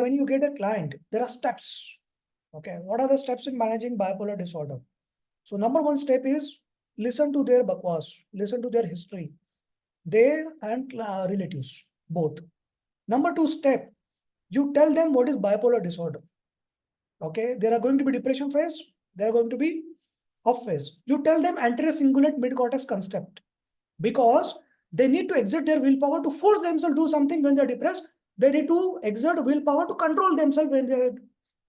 when you get a client, there are steps. Okay, what are the steps in managing bipolar disorder? So number one step is listen to their bakwas, listen to their history, their and relatives, both. Number two step, you tell them what is bipolar disorder. Okay, there are going to be depression phase, there are going to be off phase. You tell them anterior cingulate mid-cortex concept, because they need to exert their willpower to force themselves to do something when they're depressed. They need to exert willpower to control themselves when they're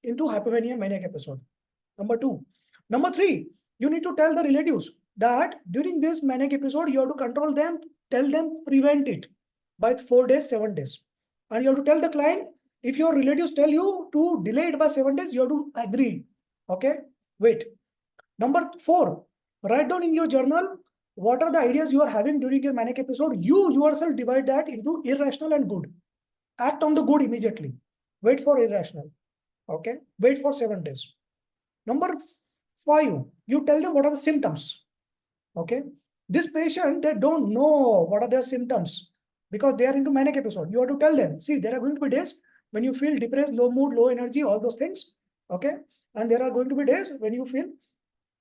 into hypomania maniac episode. Number two. Number three, you need to tell the relatives that during this manic episode, you have to control them, tell them, prevent it by 4 days, 7 days. And you have to tell the client, if your relatives tell you to delay it by 7 days, you have to agree. Okay, wait. Number four, write down in your journal what are the ideas you are having during your manic episode. You yourself divide that into irrational and good. Act on the good immediately. Wait for irrational. Okay, wait for 7 days. Number five, you tell them what are the symptoms. Okay, this patient, they don't know what are their symptoms because they are into manic episode. You have to tell them, see, there are going to be days when you feel depressed, low mood, low energy, all those things. Okay, and there are going to be days when you feel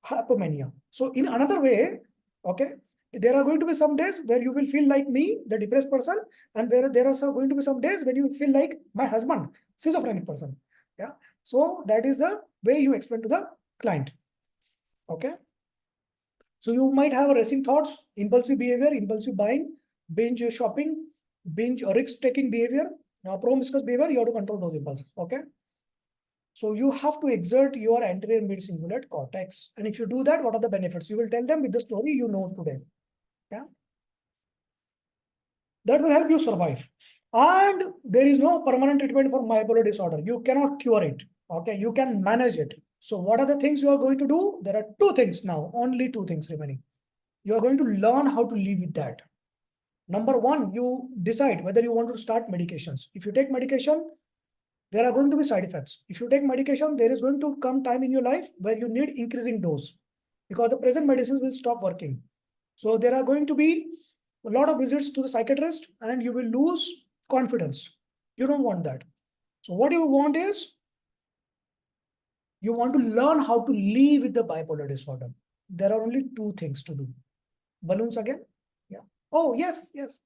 hypomania. So in another way, okay, there are going to be some days where you will feel like me, the depressed person, and where there are going to be some days when you feel like my husband, schizophrenic person. Yeah, so that is the way you explain to the client. Okay, so you might have racing thoughts, impulsive behavior, impulsive buying, binge shopping, binge or risk-taking behavior, promiscuous behavior. You have to control those impulses. Okay. So you have to exert your anterior mid-cingulate cortex. And if you do that, what are the benefits? You will tell them with the story you know today. Yeah. That will help you survive. And there is no permanent treatment for bipolar disorder. You cannot cure it. Okay. You can manage it. So what are the things you are going to do? There are two things now, only two things remaining. You are going to learn how to live with that. Number one, you decide whether you want to start medications. If you take medication, there are going to be side effects. If you take medication, there is going to come time in your life where you need increasing dose because the present medicines will stop working. So there are going to be a lot of visits to the psychiatrist and you will lose confidence. You don't want that. So what you want is, you want to learn how to live with the bipolar disorder. There are only two things to do. Balloons again? Yeah. Oh, yes, yes.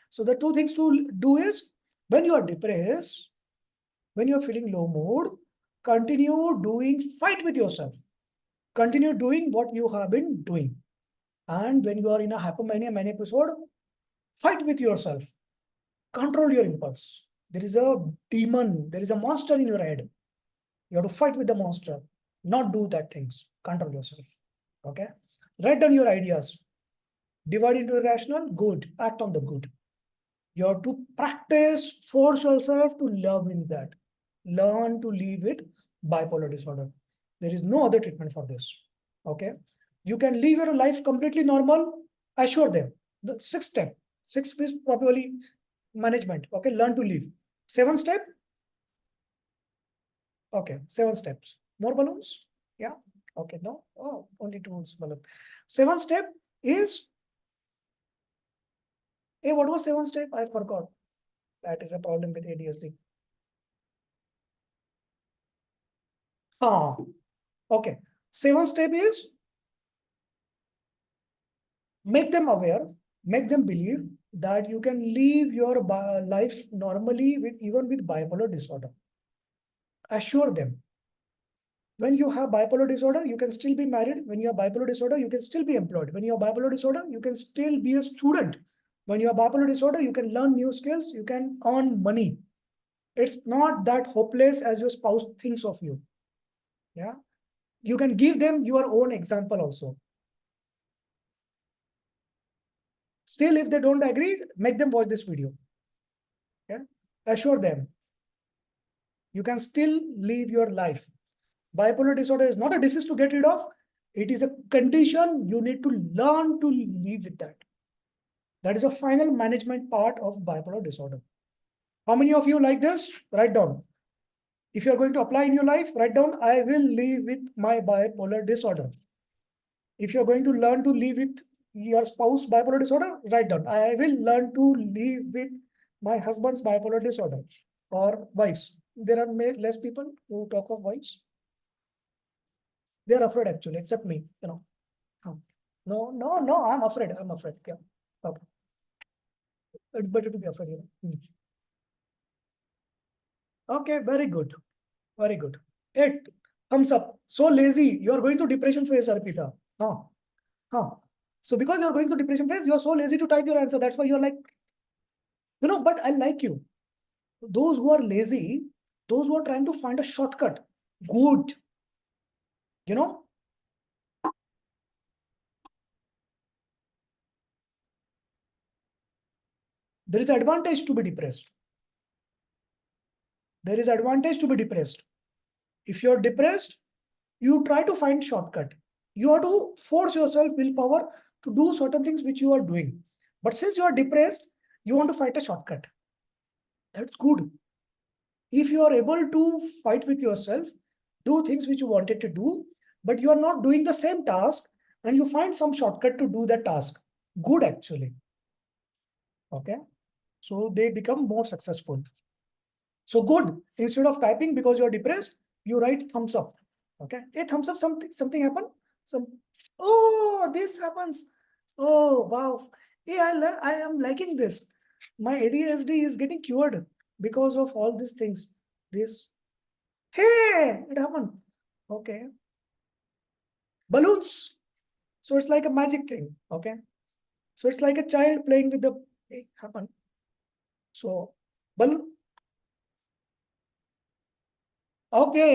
So the two things to do is, when you are depressed, when you're feeling low mood, continue doing, fight with yourself. Continue doing what you have been doing. And when you are in a hypomania mania episode, fight with yourself. Control your impulse. There is a demon, there is a monster in your head. You have to fight with the monster, not do that things. Control yourself. Okay? Write down your ideas. Divide into irrational, good. Act on the good. You have to practice, force yourself to love in that. Learn to live with bipolar disorder. There is no other treatment for this. Okay. You can live your life completely normal. Assure them. The sixth step. Sixth is probably management. Okay. Learn to live. Seventh step. Okay. 7 steps. More balloons? Yeah. Okay. No. Oh, only 2 balloons. Seventh step is. Hey, what was seventh step? I forgot. That is a problem with ADHD. Okay. Seventh step is make them aware, make them believe that you can live your life normally with even with bipolar disorder. Assure them. When you have bipolar disorder, you can still be married. When you have bipolar disorder, you can still be employed. When you have bipolar disorder, you can still be a student. When you have bipolar disorder, you can learn new skills, you can earn money. It's not that hopeless as your spouse thinks of you. Yeah. You can give them your own example also. Still, if they don't agree, make them watch this video. Yeah? Assure them. You can still live your life. Bipolar disorder is not a disease to get rid of. It is a condition. You need to learn to live with that. That is a final management part of bipolar disorder. How many of you like this? Write down. If you are going to apply in your life, write down, I will live with my bipolar disorder. If you're going to learn to live with your spouse bipolar disorder, write down, I will learn to live with my husband's bipolar disorder or wife's. there are less people who talk of voice. They are afraid actually, except me, you know. No, I'm afraid. I'm afraid. Yeah. Okay. It's better to be afraid, you know. Okay, very good. Very good. 8. Thumbs up. So lazy. You are going to depression phase, Arpita. Huh. Huh. So because you're going to depression phase, you're so lazy to type your answer. That's why you're like, but I like you. Those who are lazy, those who are trying to find a shortcut. Good. You know, there is advantage to be depressed. There is advantage to be depressed. If you're depressed, you try to find shortcut. You have to force yourself willpower to do certain things which you are doing. But since you are depressed, you want to find a shortcut. That's good. If you are able to fight with yourself, do things which you wanted to do, but you are not doing the same task and you find some shortcut to do that task. Good actually. Okay. So they become more successful. So good. Instead of typing because you're depressed, you write thumbs up. Okay. Hey, thumbs up, something happened. Some oh, this happens. Oh wow. Hey, I am liking this. My ADHD is getting cured because of all these things. This. Hey, it happened. Okay. Balloons. So it's like a magic thing. Okay. So it's like a child playing with the hey, happened. So balloon. Okay.